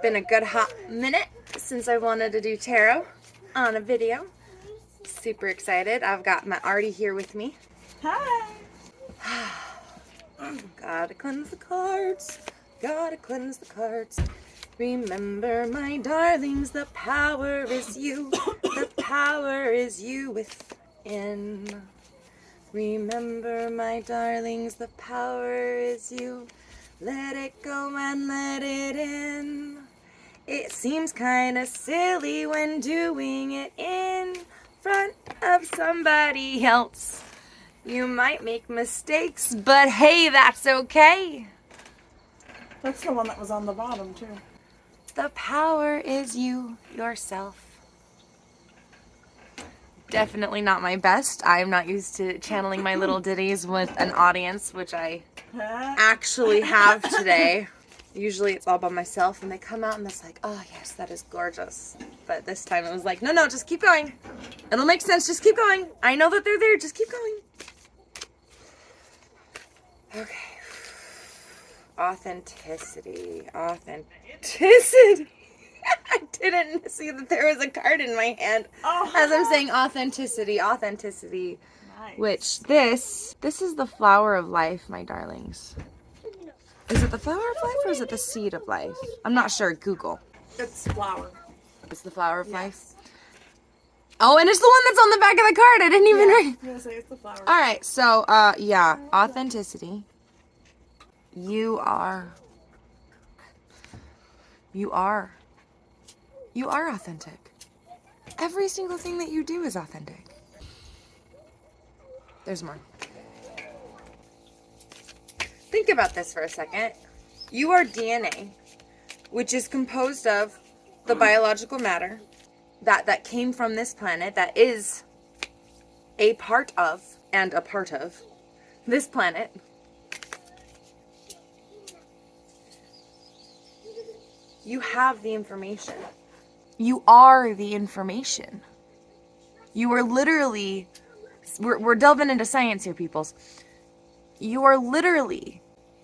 been a good hot minute since I wanted to do tarot on a video. Super excited. I've got my Artie here with me. Hi. Gotta cleanse the cards. Gotta cleanse the cards. Remember, my darlings, the power is you. The power is you within. Remember, my darlings, the power is you. Let it go and let it in. It seems kind of silly when doing it in front of somebody else. You might make mistakes, but hey, that's okay. That's the one that was on the bottom, too. The power is you, yourself. Definitely not my best. I am not used to channeling my little ditties with an audience, which I actually have today. Usually it's all by myself and they come out and it's like, oh yes, that is gorgeous. But this time it was like, no, just keep going. It'll make sense, just keep going. I know that they're there, just keep going. Okay. Authenticity. I didn't see that there was a card in my hand as I'm saying authenticity. Nice. Which this is the flower of life, my darlings. Is it the flower of life or is it the seed of life? I'm not sure. Google. It's flower. It's the flower of life. Oh, and it's the one that's on the back of the card. I didn't even read. Yeah, say it's the flower. All right. So, yeah, authenticity. You are authentic. Every single thing that you do is authentic. There's more. Think about this for a second. You are DNA, which is composed of the biological matter that came from this planet, that is a part of this planet. You have the information. You are the information. You are literally, we're delving into science here, peoples. You are literally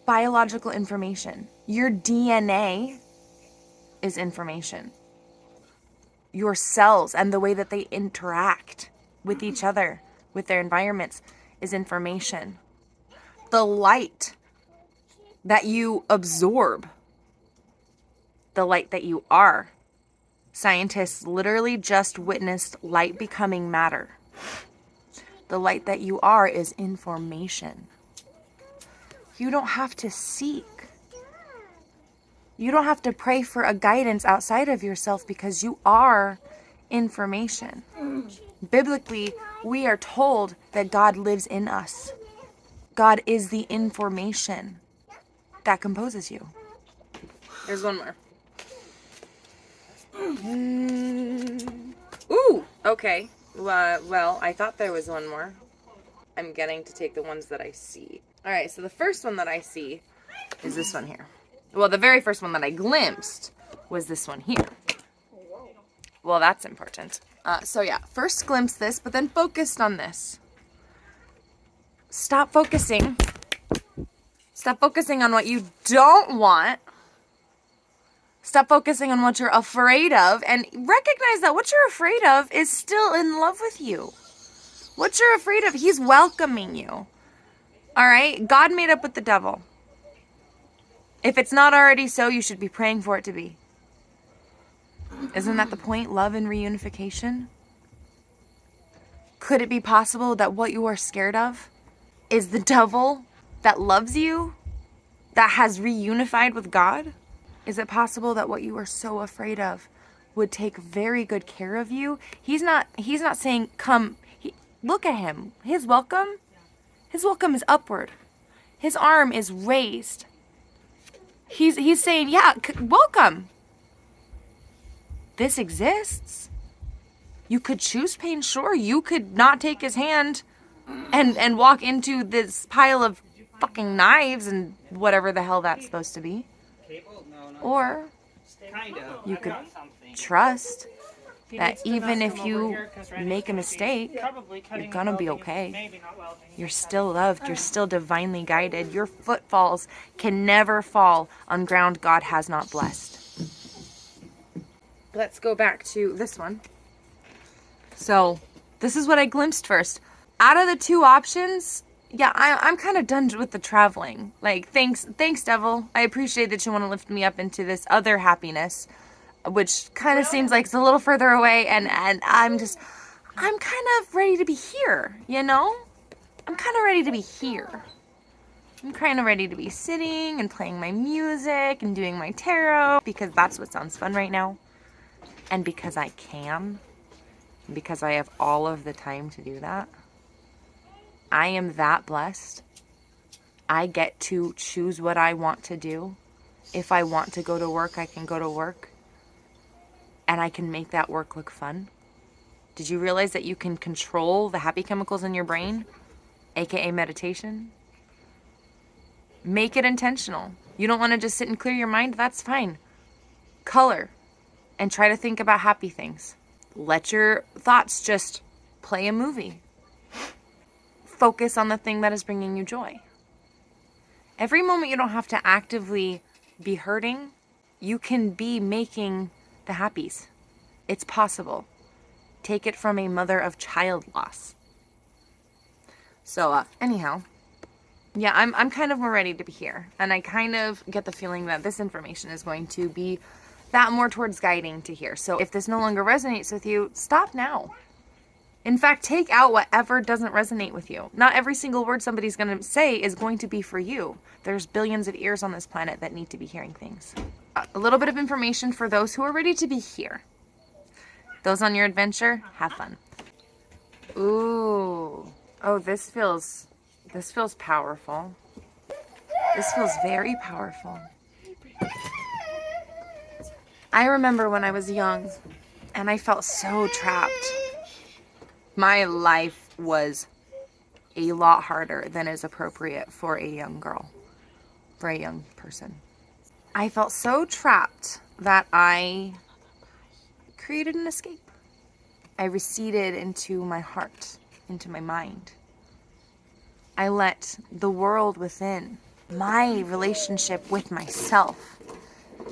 biological information. Your DNA is information. Your cells and the way that they interact with each other, with their environments, is information. The light that you absorb, the light that you are. Scientists literally just witnessed light becoming matter. The light that you are is information. You don't have to seek. You don't have to pray for a guidance outside of yourself because you are information. Biblically, we are told that God lives in us. God is the information that composes you. There's one more. Ooh, okay. Well, I thought there was one more. I'm getting to take the ones that I see. All right, so the first one that I see is this one here. Well, the very first one that I glimpsed was this one here. Well, that's important. So yeah, first glimpsed this, but then focused on this. Stop focusing. Stop focusing on what you don't want. Stop focusing on what you're afraid of, and recognize that what you're afraid of is still in love with you. What you're afraid of, he's welcoming you. All right? God made up with the devil. If it's not already so, you should be praying for it to be. Isn't that the point? Love and reunification? Could it be possible that what you are scared of is the devil that loves you, that has reunified with God? Is it possible that what you are so afraid of would take very good care of you? He's not saying, come, look at him. His welcome is upward. His arm is raised. He's saying, yeah, welcome. This exists. You could choose pain, sure. You could not take his hand and walk into this pile of fucking knives and whatever the hell that's supposed to be. Or you could trust that even if you make a mistake, you're gonna be okay. You're still loved. You're still divinely guided. Your footfalls can never fall on ground God has not blessed. let's go back to this one. So this is what I glimpsed first. Out of the two options, yeah, I'm kind of done with the traveling. Like, thanks, devil. I appreciate that you want to lift me up into this other happiness, which kind of seems like it's a little further away. And I'm kind of ready to be here, you know? I'm kind of ready to be here. I'm kind of ready to be sitting and playing my music and doing my tarot because that's what sounds fun right now. And because I can, because I have all of the time to do that. I am that blessed. I get to choose what I want to do. If I want to go to work, I can go to work. And I can make that work look fun. Did you realize that you can control the happy chemicals in your brain? AKA meditation. Make it intentional. You don't want to just sit and clear your mind? That's fine. Color. And try to think about happy things. Let your thoughts just play a movie. Focus on the thing that is bringing you joy. Every moment you don't have to actively be hurting, you can be making the happies. It's possible. Take it from a mother of child loss. So, anyhow, yeah, I'm kind of more ready to be here. And I kind of get the feeling that this information is going to be that more towards guiding to here. So if this no longer resonates with you, stop now. In fact, take out whatever doesn't resonate with you. Not every single word somebody's going to say is going to be for you. There's billions of ears on this planet that need to be hearing things. A little bit of information for those who are ready to be here. Those on your adventure, have fun. Ooh. Oh, this feels powerful. This feels very powerful. I remember when I was young and I felt so trapped. My life was a lot harder than is appropriate for a young girl, for a young person. I felt so trapped that I created an escape. I receded into my heart, into my mind. I let the world within, my relationship with myself,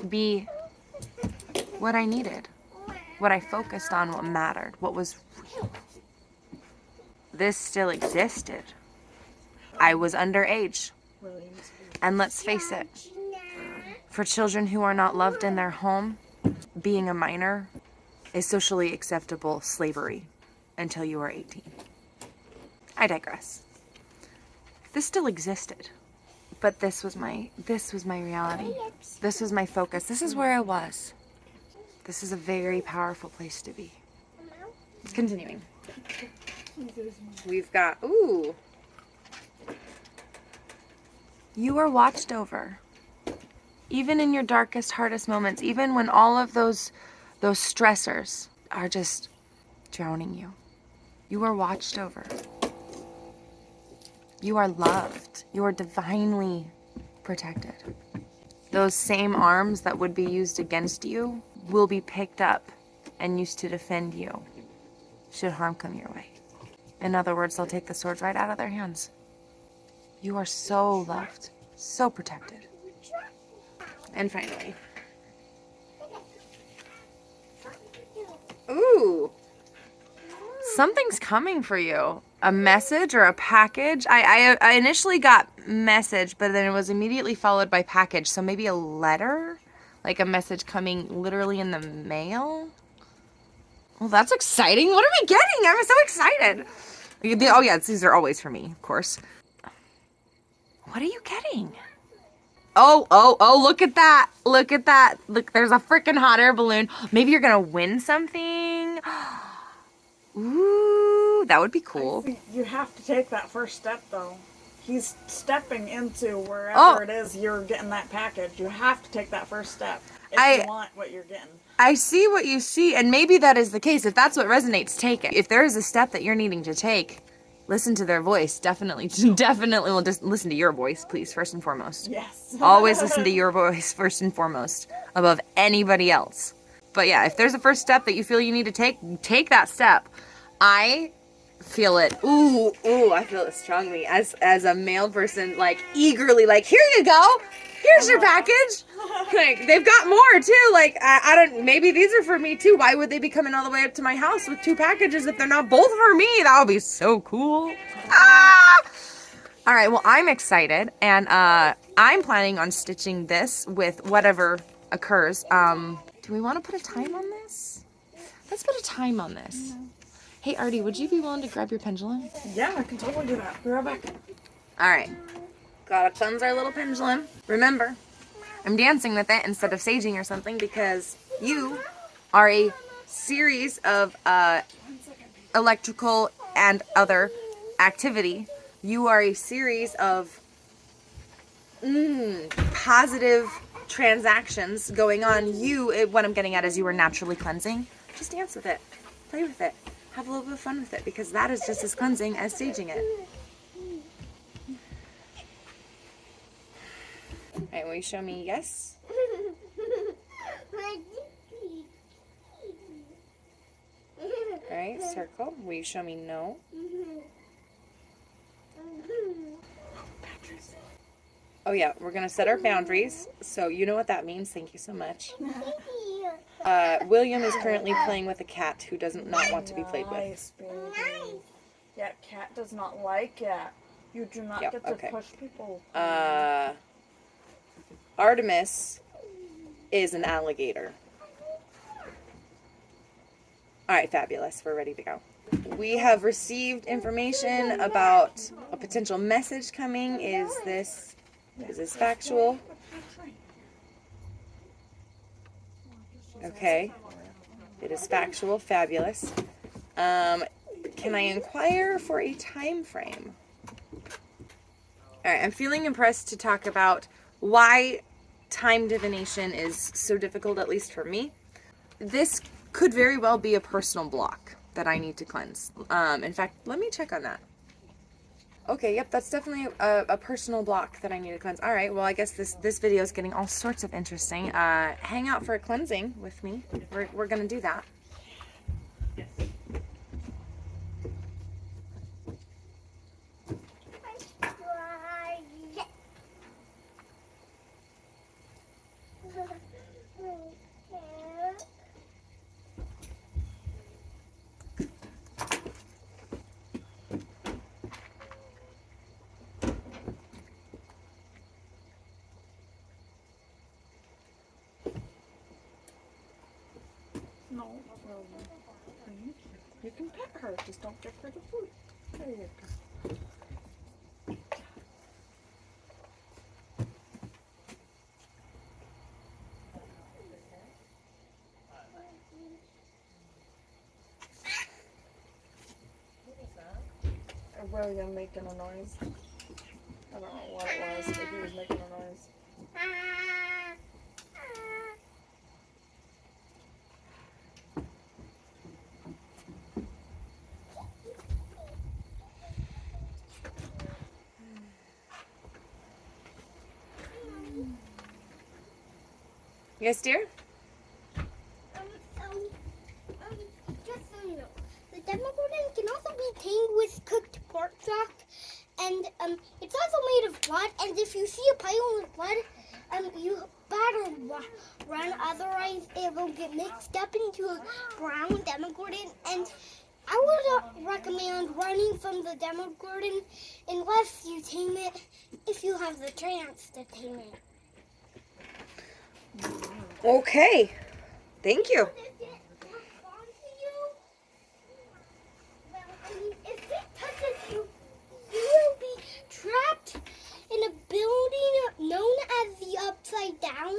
be what I needed, what I focused on, what mattered, what was real. This still existed. I was underage. And let's face it, for children who are not loved in their home, being a minor is socially acceptable slavery until you are 18. I digress. This still existed, but this was my reality. This was my focus. This is where I was. This is a very powerful place to be. Continuing. We've got, ooh. You are watched over. Even in your darkest, hardest moments, even when all of those stressors are just drowning you. You are watched over. You are loved. You are divinely protected. Those same arms that would be used against you will be picked up and used to defend you should harm come your way. In other words, they'll take the swords right out of their hands. You are so loved, so protected. And finally. Ooh. Something's coming for you. A message or a package. I initially got message, but then it was immediately followed by package. So maybe a letter? Like a message coming literally in the mail? Well, that's exciting. What are we getting? I'm so excited. Oh, yeah, these are always for me, of course. What are you getting? Oh, look at that. Look at that. Look, there's a freaking hot air balloon. Maybe you're going to win something. Ooh, that would be cool. You have to take that first step, though. He's stepping into wherever it is you're getting that package. You have to take that first step if you want what you're getting. I see what you see, and maybe that is the case. If that's what resonates, take it. If there is a step that you're needing to take, listen to their voice. Definitely will just listen to your voice, please, first and foremost. Yes. Always listen to your voice first and foremost above anybody else. But yeah, if there's a first step that you feel you need to take that step. I feel it. Ooh, I feel it strongly as a male person, like eagerly, like, here you go, here's your package. Like, they've got more too. Like, I don't. Maybe these are for me too. Why would they be coming all the way up to my house with 2 packages if they're not both for me? That would be so cool. Ah! All right. Well, I'm excited, and I'm planning on stitching this with whatever occurs. Do we want to put a time on this? Let's put a time on this. Hey, Artie, would you be willing to grab your pendulum? Yeah, I can totally do that. Be right back. All right. Gotta cleanse our little pendulum. Remember, I'm dancing with it instead of saging or something because you are a series of electrical and other activity. You are a series of positive transactions going on. What I'm getting at is you are naturally cleansing. Just dance with it. Play with it. Have a little bit of fun with it because that is just as cleansing as saging it. All right, will you show me yes? All right, circle. Will you show me no? Oh yeah, we're going to set our boundaries. So you know what that means. Thank you so much. William is currently playing with a cat who does not want to be played with. Nice, baby. Yeah, cat does not like it. You do not get to push people. Artemis is an alligator. All right, fabulous. We're ready to go. We have received information about a potential message coming. Is this factual? Okay. It is factual. Fabulous. Can I inquire for a time frame? All right, I'm feeling impressed to talk about why time divination is so difficult, at least for me. This could very well be a personal block that I need to cleanse. In fact, let me check on that. Okay, yep, that's definitely a personal block that I need to cleanse. All right, well, I guess this video is getting all sorts of interesting. Hang out for a cleansing with me. We're going to do that. No, you can pet her, just don't give her the food. There you go. William making a noise. I don't know what it was, but he was making a noise. Yes, dear? Just so you know, the Demogorgon can also be tamed with cooked pork chop, and it's also made of blood. And if you see a pile of blood, you better run, otherwise it will get mixed up into a brown Demogorgon. And I would recommend running from the Demogorgon unless you tame it, if you have the chance to tame it. Okay. Thank you. If it touches you, you will be trapped in a building known as the Upside Down.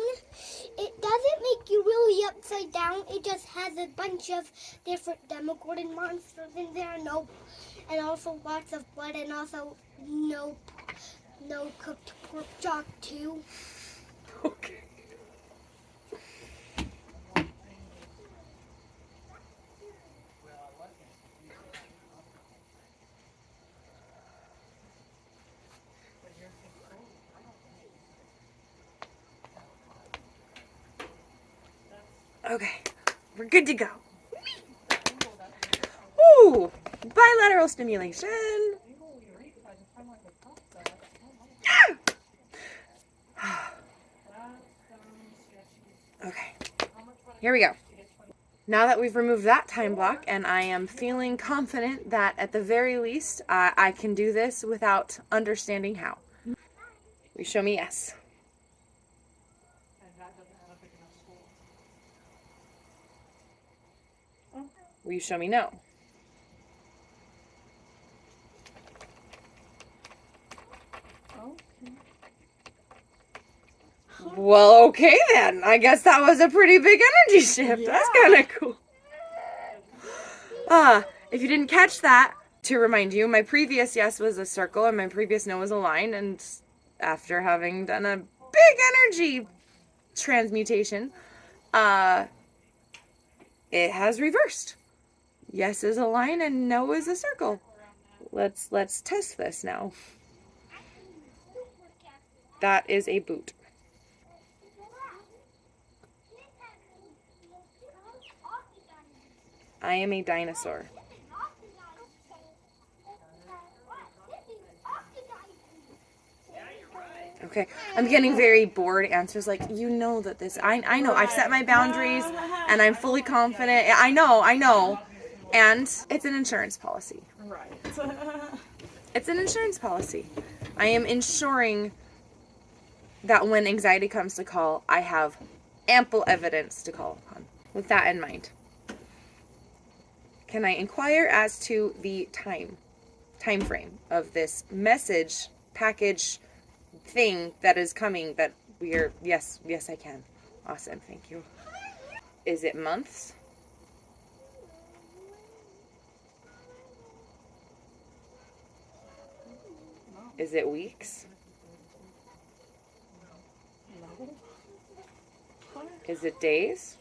It doesn't make you really upside down. It just has a bunch of different Demogorgon monsters in there. And also lots of blood, and also no cooked pork chop too. Okay. Okay, we're good to go. Ooh, Bilateral stimulation. Okay, here we go. Now that we've removed that time block, and I am feeling confident that at the very least I can do this without understanding how. Will you show me yes? Will you show me no? Well, okay then. I guess that was a pretty big energy shift. That's kind of cool. If you didn't catch that, to remind you, my previous yes was a circle and my previous no was a line. And after having done a big energy transmutation, it has reversed. Yes is a line and no is a circle. Let's test this now. That is a boot. I am a dinosaur. Okay, I'm getting very bored answers like, you know that this, I know, I've set my boundaries and I'm fully confident. I know. And it's an insurance policy. Right. It's an insurance policy. I am ensuring that when anxiety comes to call, I have ample evidence to call upon. With that in mind, can I inquire as to the time frame of this message package thing that is coming that we're, yes, I can. Awesome, thank you. Is it months? Is it weeks? Is it days?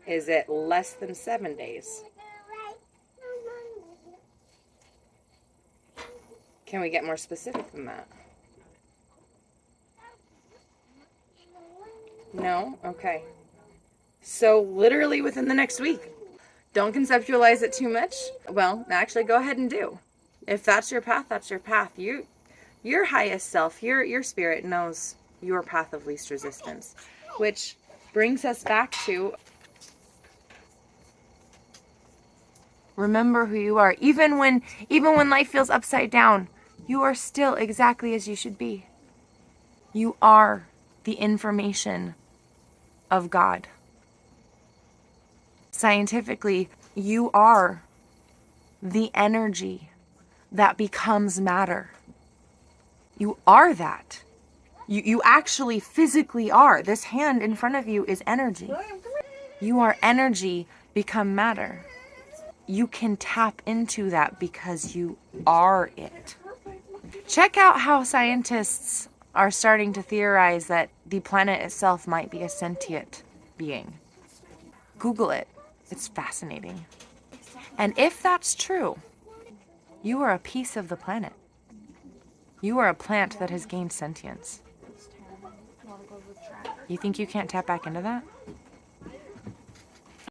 Is it less than 7 days? Can we get more specific than that? No? Okay. So literally within the next week. Don't conceptualize it too much. Well, actually go ahead and do. If that's your path, that's your path. Your highest self, your spirit knows your path of least resistance. Which brings us back to remember who you are. Even when life feels upside down, you are still exactly as you should be. You are the information of God. Scientifically, you are the energy that becomes matter. You are that. You actually physically are. This hand in front of you is energy. You are energy become matter. You can tap into that because you are it. Check out how scientists are starting to theorize that the planet itself might be a sentient being. Google it. It's fascinating. And if that's true, you are a piece of the planet. You are a plant that has gained sentience. You think you can't tap back into that?